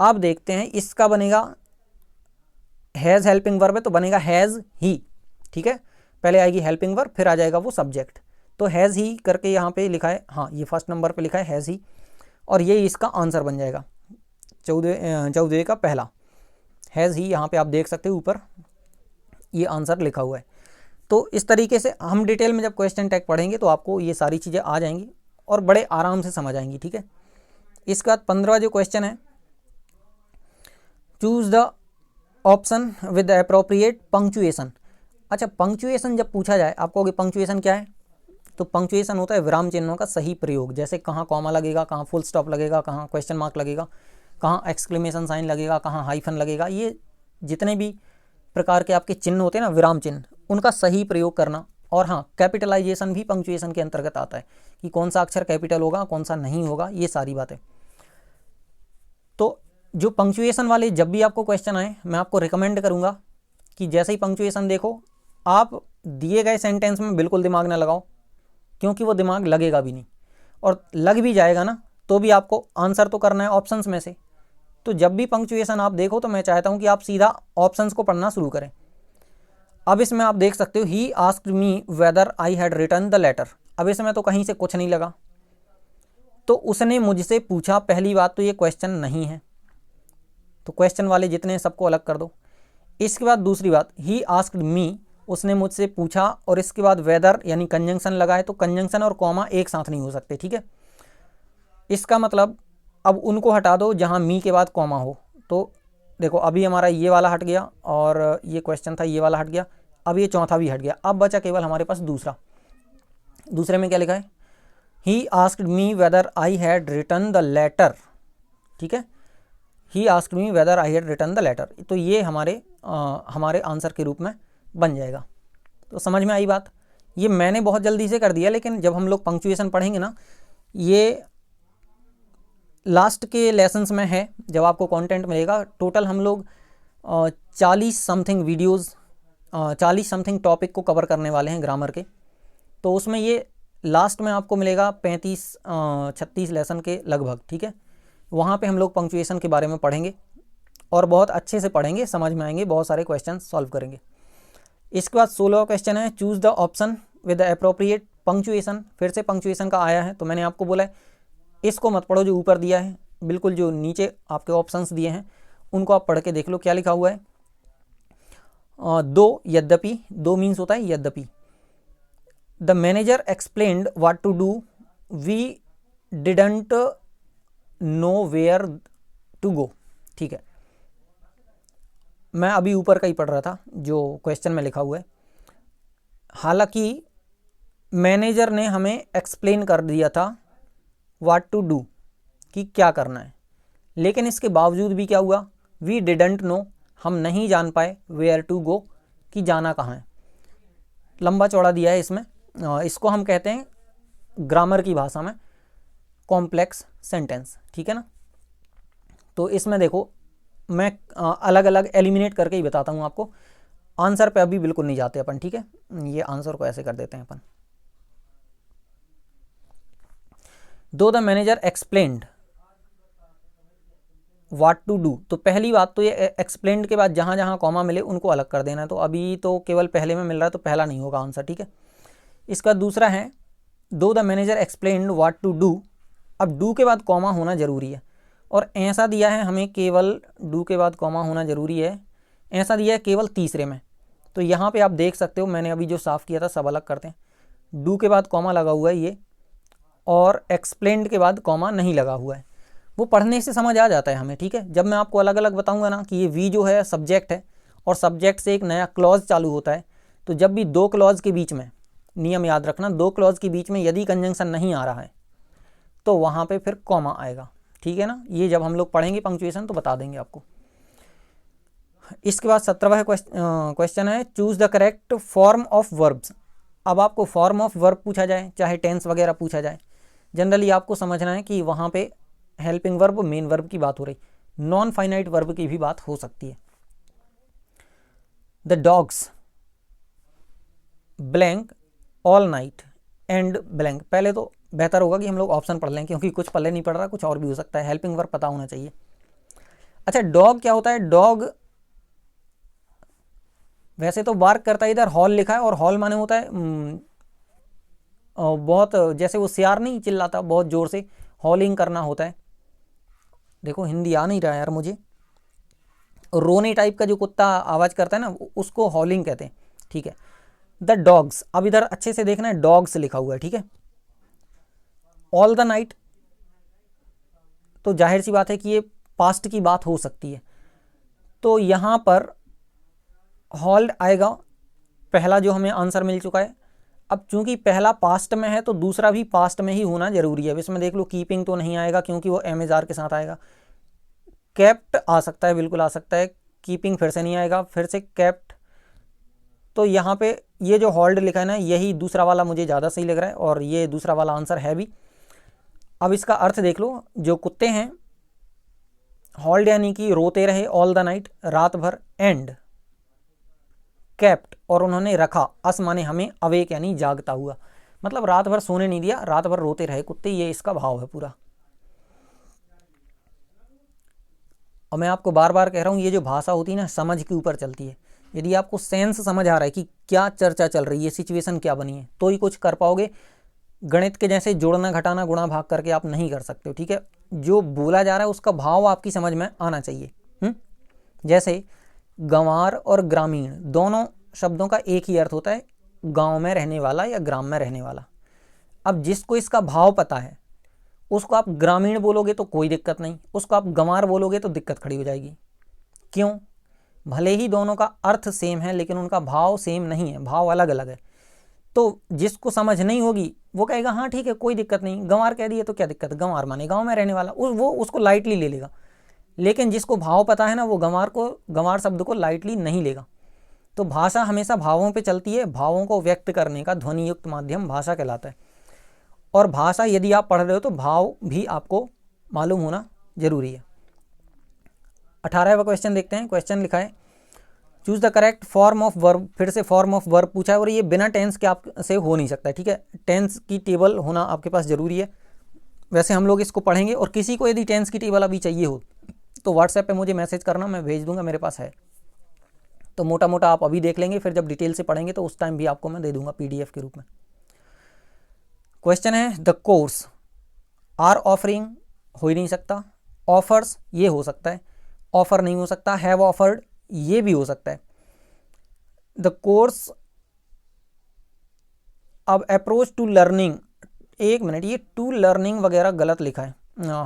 अब देखते हैं, इसका बनेगा हैज़ हेल्पिंग वर्ब है तो बनेगा हैज़ ही, ठीक है। पहले आएगी हेल्पिंग वर्ब, फिर आ जाएगा वो सब्जेक्ट। तो हैज़ ही करके यहाँ पे लिखा है, हाँ ये फर्स्ट नंबर पे लिखा है हैज़ ही, और ये इसका आंसर बन जाएगा 14 का पहला हैज़ ही। यहाँ पे आप देख सकते हो ऊपर ये आंसर लिखा हुआ है। तो इस तरीके से हम डिटेल में जब क्वेश्चन टैग पढ़ेंगे तो आपको ये सारी चीज़ें आ जाएंगी और बड़े आराम से समझ आएंगी, ठीक है। इसके बाद 15वां जो क्वेश्चन है, choose the option with the appropriate punctuation. अच्छा, पंक्चुएशन जब पूछा जाए, आपको कहोगे पंक्चुएशन क्या है, तो पंक्चुएशन होता है विराम चिन्हों का सही प्रयोग। जैसे कहाँ कॉमा लगेगा, कहाँ फुल स्टॉप लगेगा, कहाँ क्वेश्चन मार्क लगेगा, कहाँ एक्सक्लेमेशन साइन लगेगा, कहाँ हाइफन लगेगा, ये जितने भी प्रकार के आपके चिन्ह होते हैं ना, विराम चिन्ह, उनका सही प्रयोग करना। और हाँ, कैपिटलाइजेशन भी पंक्चुएशन के अंतर्गत आता है कि कौन सा अक्षर कैपिटल होगा, कौन सा नहीं होगा, ये सारी बातें। तो जो पंक्चुएशन वाले जब भी आपको क्वेश्चन आए, मैं आपको रिकमेंड करूँगा कि जैसे ही पंक्चुएशन देखो, आप दिए गए सेंटेंस में बिल्कुल दिमाग ना लगाओ, क्योंकि वो दिमाग लगेगा भी नहीं, और लग भी जाएगा ना तो भी आपको आंसर तो करना है ऑप्शंस में से। तो जब भी पंक्चुएशन आप देखो तो मैं चाहता हूँ कि आप सीधा ऑप्शंस को पढ़ना शुरू करें। अब इसमें आप देख सकते हो, he asked me whether I had return the letter. अब इसमें तो कहीं से कुछ नहीं लगा, तो उसने मुझसे पूछा। पहली बात तो ये क्वेश्चन नहीं है, तो क्वेश्चन वाले जितने सबको अलग कर दो। इसके बाद दूसरी बात, ही आस्क्ड मी, उसने मुझसे पूछा, और इसके बाद वेदर यानी कंजंक्शन लगा है, तो कंजंक्शन और कॉमा एक साथ नहीं हो सकते, ठीक है। इसका मतलब अब उनको हटा दो जहाँ मी के बाद कॉमा हो। तो देखो, अभी हमारा ये वाला हट गया और ये क्वेश्चन था, ये वाला हट गया, अब ये चौथा भी हट गया। अब बचा केवल हमारे पास दूसरा। दूसरे में क्या लिखा है, he asked me whether I had return the letter, ठीक है। He asked me whether I had return the letter, तो ये हमारे आंसर के रूप में बन जाएगा। तो समझ में आई बात। ये मैंने बहुत जल्दी से कर दिया, लेकिन जब हम लोग पंक्चुएशन पढ़ेंगे ना, ये लास्ट के लेसन्स में है, जब आपको कंटेंट मिलेगा। टोटल हम लोग 40 समथिंग वीडियोज़, 40 समथिंग टॉपिक को कवर करने वाले हैं ग्रामर के। तो उसमें ये लास्ट में आपको मिलेगा 35-36 लेसन के लगभग, ठीक है। वहाँ पे हम लोग पंक्चुएशन के बारे में पढ़ेंगे और बहुत अच्छे से पढ़ेंगे, समझ में आएंगे, बहुत सारे क्वेश्चन सॉल्व करेंगे। इसके बाद 16वां क्वेश्चन है, choose the option with the appropriate punctuation. फिर से पंक्चुएशन का आया है, तो मैंने आपको बोला है इसको मत पढ़ो जो ऊपर दिया है, बिल्कुल जो नीचे आपके ऑप्शंस दिए हैं उनको आप पढ़ के देख लो क्या लिखा हुआ है। दो, यद्यपि, दो मीन्स होता है यद्यपि। The manager explained what to do, we didn't know where to go. ठीक है, मैं अभी ऊपर का ही पढ़ रहा था जो क्वेश्चन में लिखा हुआ है। हालांकि मैनेजर ने हमें एक्सप्लेन कर दिया था व्हाट टू डू, कि क्या करना है, लेकिन इसके बावजूद भी क्या हुआ, वी डिडंट नो, हम नहीं जान पाए, वेयर टू गो, कि जाना कहाँ है। लंबा चौड़ा दिया है इसमें, इसको हम कहते हैं ग्रामर की भाषा में कॉम्प्लेक्स सेंटेंस। ठीक है ना। तो इसमें देखो मैं अलग अलग एलिमिनेट करके ही बताता हूँ आपको, आंसर पे अभी बिल्कुल नहीं जाते अपन। ठीक है, ये आंसर को ऐसे कर देते हैं अपन। Though the manager explained what to do, तो पहली बात तो ये एक्सप्लेन्ड के बाद जहाँ जहाँ कॉमा मिले उनको अलग कर देना है। तो अभी तो केवल पहले में मिल रहा है तो पहला नहीं होगा आंसर। ठीक है, इसका दूसरा है though the manager explained what to do. अब डू के बाद कॉमा होना ज़रूरी है, और ऐसा दिया है हमें केवल डू के बाद कॉमा होना ज़रूरी है, ऐसा दिया है केवल तीसरे में। तो यहाँ पे आप देख सकते हो, मैंने अभी जो साफ़ किया था सब अलग करते हैं। डू के बाद कॉमा लगा हुआ है ये, और एक्सप्लेन्ड के बाद कॉमा नहीं लगा हुआ है। वो पढ़ने से समझ आ जाता है हमें। ठीक है, जब मैं आपको अलग अलग बताऊंगा ना कि ये वी जो है सब्जेक्ट है, और सब्जेक्ट से एक नया क्लॉज चालू होता है, तो जब भी दो क्लॉज के बीच में, नियम याद रखना, दो क्लॉज के बीच में यदि कंजंक्शन नहीं आ रहा है तो वहाँ पे फिर कॉमा आएगा। ठीक है ना, ये जब हम लोग पढ़ेंगे पंक्चुएशन तो बता देंगे आपको। इसके बाद 17वां क्वेश्चन है choose the correct form of verbs. अब आपको फॉर्म ऑफ वर्ब पूछा जाए, चाहे टेंस वगैरह पूछा जाए, जनरली आपको समझना है कि वहाँ पे हेल्पिंग वर्ब, मेन वर्ब की बात हो रही, नॉन फाइनाइट वर्ब की भी बात हो सकती है। The dogs blank all night and blank. पहले तो बेहतर होगा कि हम लोग ऑप्शन पढ़ लें, क्योंकि कुछ पहले नहीं पढ़ रहा, कुछ और भी हो सकता है। हेल्पिंग वर्ब पता होना चाहिए। अच्छा, डॉग क्या होता है? डॉग वैसे तो बार्क करता है, इधर हॉल लिखा है, और हॉल माने होता है बहुत, जैसे वो सियार नहीं चिल्लाता बहुत ज़ोर से, हॉलिंग करना होता है। देखो हिंदी आ नहीं रहा यार मुझे, रोने टाइप का जो कुत्ता आवाज़ करता है ना, उसको हॉलिंग कहते हैं। ठीक है, द डॉग्स, अब इधर अच्छे से देखना है, डॉग्स लिखा हुआ है। ठीक है, ऑल द नाइट, तो जाहिर सी बात है कि ये पास्ट की बात हो सकती है, तो यहाँ पर हॉल्ड आएगा, पहला जो हमें आंसर मिल चुका है। अब चूंकि पहला पास्ट में है तो दूसरा भी पास्ट में ही होना जरूरी है। अब इसमें देख लो, कीपिंग तो नहीं आएगा क्योंकि वो एमएजआर के साथ आएगा। कैप्ट आ सकता है, बिल्कुल आ सकता है, कीपिंग फिर से नहीं आएगा, फिर से कैप्ट। तो यहाँ पे ये जो होल्ड लिखा है ना, यही दूसरा वाला मुझे ज़्यादा सही लग रहा है, और ये दूसरा वाला आंसर है भी। अब इसका अर्थ देख लो, जो कुत्ते हैं होल्ड यानी कि रोते रहे ऑल द नाइट, रात भर, एंड कैप्ट और उन्होंने रखा, अस माने हमें, अवेक यानी जागता हुआ, मतलब रात भर सोने नहीं दिया, रात भर रोते रहे कुत्ते, ये इसका भाव है पूरा। और मैं आपको बार बार कह रहा हूँ, ये जो भाषा होती है ना, समझ के ऊपर चलती है। यदि आपको सेंस समझ आ रहा है कि क्या चर्चा चल रही है, सिचुएशन क्या बनी है, तो ही कुछ कर पाओगे। गणित के जैसे जोड़ना घटाना गुणा भाग करके आप नहीं कर सकते हो। ठीक है, जो बोला जा रहा है उसका भाव आपकी समझ में आना चाहिए। जैसे गंवार और ग्रामीण दोनों शब्दों का एक ही अर्थ होता है, गांव में रहने वाला या ग्राम में रहने वाला। अब जिसको इसका भाव पता है उसको आप ग्रामीण बोलोगे तो कोई दिक्कत नहीं, उसको आप गंवार बोलोगे तो दिक्कत खड़ी हो जाएगी। क्यों? भले ही दोनों का अर्थ सेम है लेकिन उनका भाव सेम नहीं है, भाव अलग अलग है। तो जिसको समझ नहीं होगी वो कहेगा हाँ ठीक है कोई दिक्कत नहीं, गंवार कह दिए तो क्या दिक्कत है, गंवार माने गाँव में रहने वाला, वो उसको लाइटली ले लेगा। लेकिन जिसको भाव पता है ना, वो गंवार शब्द को लाइटली नहीं लेगा। तो भाषा हमेशा भावों पे चलती है, भावों को व्यक्त करने का ध्वनि युक्त माध्यम भाषा कहलाता है। और भाषा यदि आप पढ़ रहे हो तो भाव भी आपको मालूम होना जरूरी है। 18वां क्वेश्चन देखते हैं। क्वेश्चन लिखा है choose the correct form of verb. फिर से फॉर्म ऑफ वर्ब पूछा है, और ये बिना टेंस के आपसे हो नहीं सकता है। ठीक है, टेंस की टेबल होना आपके पास जरूरी है। वैसे हम लोग इसको पढ़ेंगे, और किसी को यदि टेंस की टेबल अभी चाहिए हो तो व्हाट्सएप पे मुझे मैसेज करना, मैं भेज दूंगा, मेरे पास है। तो मोटा मोटा आप अभी देख लेंगे, फिर जब डिटेल से पढ़ेंगे तो उस टाइम भी आपको मैं दे दूंगा पीडीएफ के रूप में। क्वेश्चन है द कोर्स आर ऑफरिंग, हो ही नहीं सकता। ऑफर्स ये हो सकता है, ऑफर नहीं हो सकता, हैव ऑफर्ड ये भी हो सकता है। द कोर्स, अब अप्रोच टू लर्निंग, एक मिनट, ये टू लर्निंग वगैरह गलत लिखा है,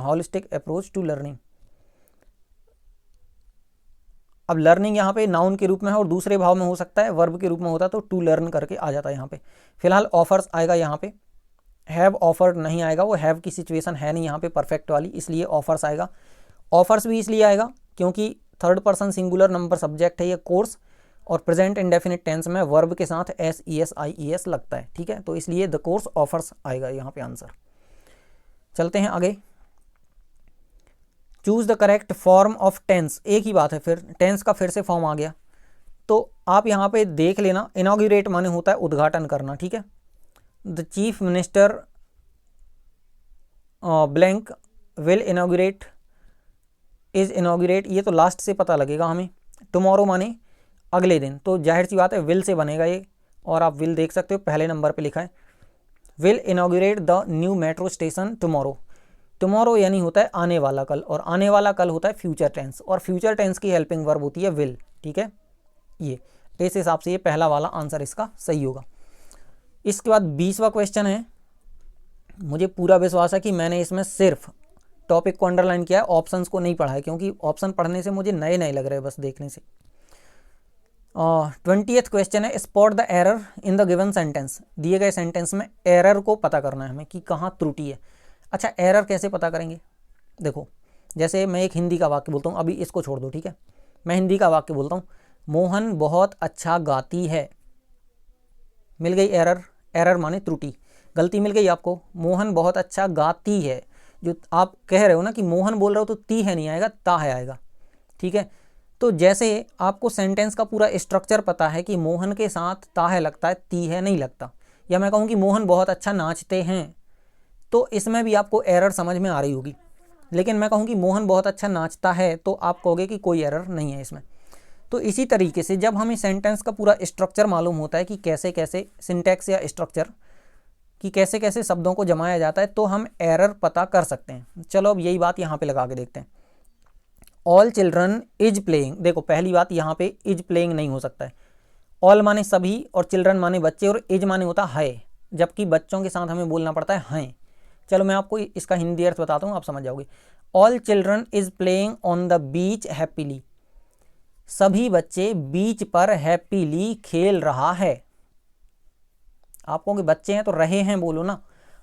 होलिस्टिक अप्रोच टू लर्निंग। अब लर्निंग यहाँ पे नाउन के रूप में है और दूसरे भाव में हो सकता है, वर्ब के रूप में होता तो टू लर्न करके आ जाता है यहाँ पे। फिलहाल ऑफर्स आएगा यहाँ पे, हैव ऑफर्ड नहीं आएगा, वो हैव की सिचुएशन है नहीं यहाँ पे परफेक्ट वाली, इसलिए ऑफर्स आएगा। ऑफर्स भी इसलिए आएगा क्योंकि third person singular number subject है ये कोर्स, और प्रेजेंट इंडेफिनिट टेंस में वर्ब के साथ SES IES लगता है, ठीक है, तो इसलिए द कोर्स ऑफर्स आएगा यहाँ पे आंसर। चलते हैं आगे। Choose the correct form of tense, एक ही बात है, फिर टेंस का फिर से फॉर्म आ गया, तो आप यहाँ पे देख लेना। इनॉग्रेट माने होता है उद्घाटन करना, ठीक है। The chief minister blank will inaugurate, is inaugurate, ये तो लास्ट से पता लगेगा हमें। टुमारो माने अगले दिन, तो जाहिर सी बात है विल से बनेगा ये, और आप विल देख सकते हो पहले नंबर पे लिखा है, will inaugurate the new metro station tomorrow. Tomorrow यानी होता है आने वाला कल, और आने वाला कल होता है फ्यूचर टेंस, और फ्यूचर टेंस की हेल्पिंग वर्ब होती है विल, ठीक है। ये इस हिसाब से ये पहला वाला आंसर इसका सही होगा। इसके बाद 20वां क्वेश्चन है, मुझे पूरा विश्वास है कि मैंने इसमें सिर्फ टॉपिक को अंडरलाइन किया है, ऑप्शंस को नहीं पढ़ा है, क्योंकि ऑप्शन पढ़ने से मुझे नए नए लग रहे हैं बस देखने से। 20th क्वेश्चन है, spot the error in the given sentence, दिए गए सेंटेंस में एरर को पता करना है हमें कि कहाँ त्रुटि है। अच्छा, एरर कैसे पता करेंगे? देखो, जैसे मैं एक हिंदी का वाक्य बोलता हूँ, अभी इसको छोड़ दो, ठीक है, मैं हिंदी का वाक्य बोलता हूँ, मोहन बहुत अच्छा गाती है, मिल गई एरर, एरर माने त्रुटि, गलती मिल गई आपको, मोहन बहुत अच्छा गाती है। जो आप कह रहे हो ना कि मोहन बोल रहे हो तो ती है नहीं आएगा, ता है आएगा, ठीक है। तो जैसे आपको सेंटेंस का पूरा स्ट्रक्चर पता है कि मोहन के साथ ता है लगता है, ती है नहीं लगता, या मैं कहूँ कि मोहन बहुत अच्छा नाचते हैं, तो इसमें भी आपको एरर समझ में आ रही होगी। लेकिन मैं कहूँ कि मोहन बहुत अच्छा नाचता है, तो आप कहोगे कि कोई एरर नहीं है इसमें। तो इसी तरीके से जब हमें सेंटेंस का पूरा स्ट्रक्चर मालूम होता है कि कैसे कैसे सिंटैक्स या स्ट्रक्चर कि कैसे कैसे शब्दों को जमाया जाता है, तो हम एरर पता कर सकते हैं। चलो अब यही बात यहाँ पे लगा के देखते हैं। ऑल चिल्ड्रन इज प्लेइंग, देखो पहली बात यहाँ पे इज प्लेइंग नहीं हो सकता है, ऑल माने सभी और चिल्ड्रन माने बच्चे और इज माने होता है, जबकि बच्चों के साथ हमें बोलना पड़ता है हैं। चलो मैं आपको इसका हिंदी अर्थ बताता हूँ, आप समझ जाओगे। All children is playing on the beach happily, सभी बच्चे बीच पर हैप्पीली खेल रहा है। आप कहोगे बच्चे हैं तो रहे हैं बोलो ना,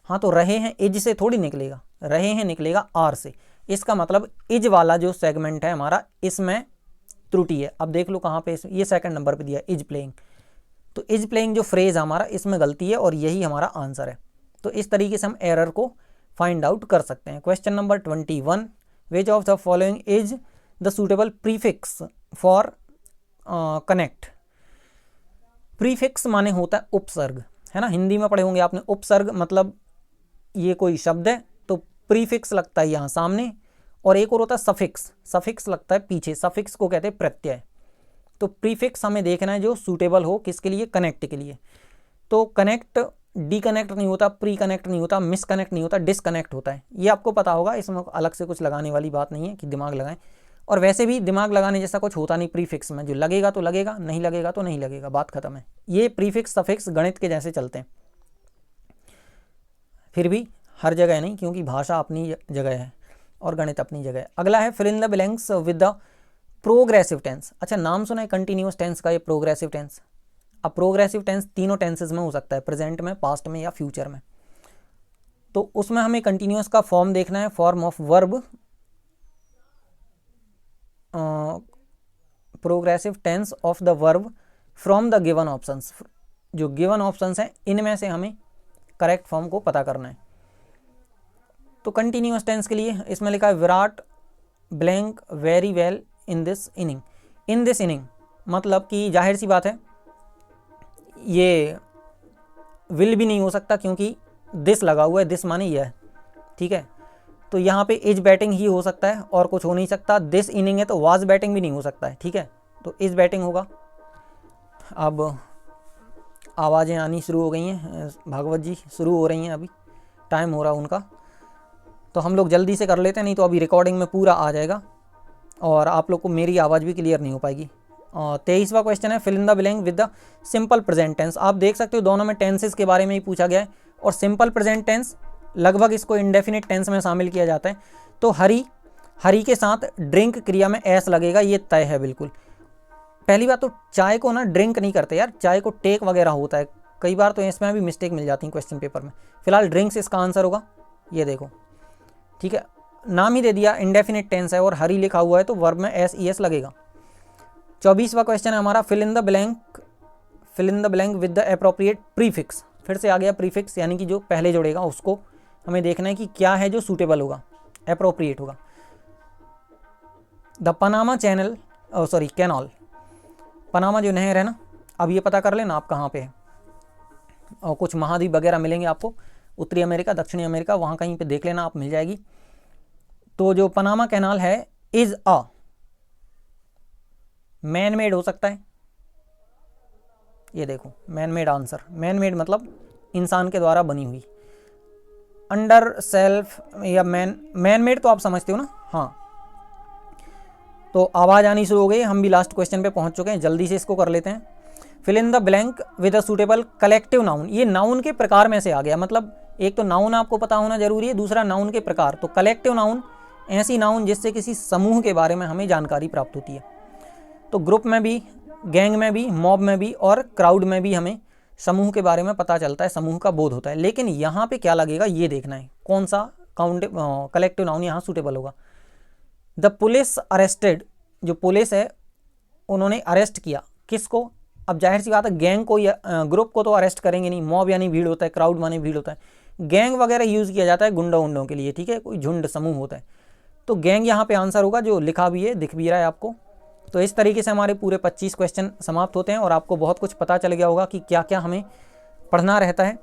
हाँ तो रहे हैं इज से थोड़ी निकलेगा, रहे हैं निकलेगा आर से, इसका मतलब इज वाला जो सेगमेंट है हमारा इसमें त्रुटि है। अब देख लो कहाँ पे, ये सेकंड नंबर पे दिया इज प्लेइंग, तो इज प्लेइंग जो फ्रेज हमारा इसमें गलती है और यही हमारा आंसर है। तो इस तरीके से हम एरर को फाइंड आउट कर सकते हैं। Question number 21, which of the following is the suitable prefix for connect. Prefix माने होता है उपसर्ग, है ना, हिंदी में पढ़े होंगे आपने, उपसर्ग मतलब ये कोई शब्द है तो प्रीफिक्स लगता है यहाँ सामने, और एक और होता है सफिक्स, सफिक्स लगता है पीछे, सफिक्स को कहते हैं प्रत्यय। तो प्रीफिक्स हमें देखना है जो सूटेबल हो किसके लिए, कनेक्ट के लिए। तो कनेक्ट डिकनेक्ट नहीं होता, प्री कनेक्ट नहीं होता, मिसकनेक्ट नहीं होता, डिसकनेक्ट होता है, ये आपको पता होगा, इसमें अलग से कुछ लगाने वाली बात नहीं है कि दिमाग लगाएं। और वैसे भी दिमाग लगाने जैसा कुछ होता नहीं प्रीफिक्स में, जो लगेगा तो लगेगा, नहीं लगेगा तो नहीं लगेगा, बात खत्म है। ये प्रीफिक्स सफिक्स गणित के जैसे चलते हैं, फिर भी हर जगह नहीं, क्योंकि भाषा अपनी जगह है और गणित अपनी जगह है। अगला है fill in the blanks with the progressive tense. अच्छा, नाम सुना है कंटिन्यूअस टेंस का, ये प्रोग्रेसिव टेंस। अब प्रोग्रेसिव टेंस तीनों टेंसेज में हो सकता है, प्रेजेंट में, पास्ट में या फ्यूचर में। तो उसमें हमें कंटिन्यूअस का फॉर्म देखना है, form of verb, progressive tense of the verb from the given options. जो गिवन ऑप्शंस हैं इनमें से हमें करेक्ट फॉर्म को पता करना है। तो कंटिन्यूअस टेंस के लिए इसमें लिखा है Virat blank very well in this inning. In this inning मतलब कि जाहिर सी बात है ये विल भी नहीं हो सकता, क्योंकि दिस लगा हुआ है, दिस माने यह है, ठीक है। तो यहाँ पे इज बैटिंग ही हो सकता है और कुछ हो नहीं सकता। दिस इनिंग है तो वाज बैटिंग भी नहीं हो सकता है, ठीक है, तो इज बैटिंग होगा। अब आवाज़ें आनी शुरू हो गई हैं, भागवत जी शुरू हो रही हैं, अभी टाइम हो रहा उनका, तो हम लोग जल्दी से कर लेते हैं, नहीं तो अभी रिकॉर्डिंग में पूरा आ जाएगा। और आप लोग को मेरी आवाज़ भी क्लियर नहीं हो पाएगी। 23वां क्वेश्चन है, fill in the blank with the simple present tense. आप देख सकते हो दोनों में टेंसेस के बारे में ही पूछा गया है, और सिंपल प्रेजेंट टेंस लगभग इसको इंडेफिनिट टेंस में शामिल किया जाता है। तो हरी के साथ ड्रिंक क्रिया में एस लगेगा, ये तय है बिल्कुल। पहली बात तो चाय को ना ड्रिंक नहीं करते यार, चाय को टेक वगैरह होता है, कई बार तो इसमें भी मिस्टेक मिल जाती है क्वेश्चन पेपर में। फिलहाल ड्रिंक्स इसका आंसर होगा, ये देखो, ठीक है, नाम ही दे दिया, इंडेफिनिट टेंस है और हरी लिखा हुआ है तो वर्ब में एस ई एस लगेगा। 24वां क्वेश्चन है हमारा, fill in the blank with the appropriate prefix. फिर से आ गया प्रीफिक्स, यानी कि जो पहले जुड़ेगा उसको हमें देखना है कि क्या है जो सूटेबल होगा, एप्रोप्रिएट होगा। द पनामा कैनाल, पनामा जो नहर है ना, अब ये पता कर लेना आप कहाँ पे है, और कुछ महाद्वीप वगैरह मिलेंगे आपको, उत्तरी अमेरिका, दक्षिणी अमेरिका, वहाँ कहीं पे देख लेना आप, मिल जाएगी। तो जो पनामा कैनाल है इज अ मैन मेड हो सकता है, ये देखो man made answer, man made मतलब इंसान के द्वारा बनी हुई। अंडर सेल्फ या मैन मेड तो आप समझते हो ना, हाँ। तो आवाज़ आनी शुरू हो गई, हम भी लास्ट क्वेश्चन पे पहुंच चुके हैं, जल्दी से इसको कर लेते हैं। Fill in the blank with a suitable collective noun, ये नाउन के प्रकार में से आ गया, मतलब एक तो नाउन आपको पता होना जरूरी है, दूसरा नाउन के प्रकार। तो कलेक्टिव नाउन ऐसी नाउन जिससे किसी समूह के बारे में हमें जानकारी प्राप्त होती है। तो ग्रुप में भी, गैंग में भी, मॉब में भी और क्राउड में भी हमें समूह के बारे में पता चलता है, समूह का बोध होता है। लेकिन यहाँ पे क्या लगेगा ये देखना है, कौन सा कलेक्टिव नाउन यहाँ सूटेबल होगा। द पुलिस अरेस्टेड, जो पुलिस है उन्होंने अरेस्ट किया किसको, अब जाहिर सी बात है गैंग को या ग्रुप को तो अरेस्ट करेंगे नहीं, मॉब यानी भीड़ होता है, क्राउड माने भीड़ होता है, गैंग वगैरह यूज़ किया जाता है गुंडों उंडों के लिए, ठीक है, कोई झुंड समूह होता है। तो गैंग यहाँ पे आंसर होगा, जो लिखा भी है, दिख भी रहा है आपको। तो इस तरीके से हमारे पूरे 25 क्वेश्चन समाप्त होते हैं और आपको बहुत कुछ पता चल गया होगा कि क्या क्या हमें पढ़ना रहता है,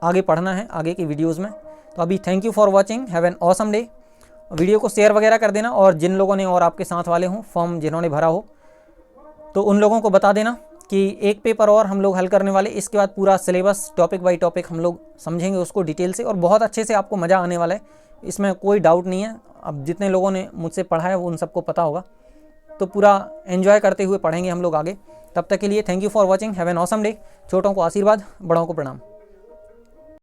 आगे पढ़ना है आगे की वीडियोज़ में। तो अभी thank you for watching, have an awesome day. Video को शेयर वगैरह कर देना, और जिन लोगों ने और आपके साथ वाले हों फॉर्म जिन्होंने भरा हो तो उन लोगों को बता देना कि एक पेपर और हम लोग हल करने वाले, इसके बाद पूरा सिलेबस टॉपिक बाय टॉपिक हम लोग समझेंगे उसको डिटेल से, और बहुत अच्छे से आपको मज़ा आने वाला है, इसमें कोई डाउट नहीं है। अब जितने लोगों ने मुझसे पढ़ा है वो उन सबको पता होगा, तो पूरा एंजॉय करते हुए पढ़ेंगे हम लोग आगे। तब तक के लिए thank you for watching, have an awesome day. छोटों को आशीर्वाद, बड़ों को प्रणाम।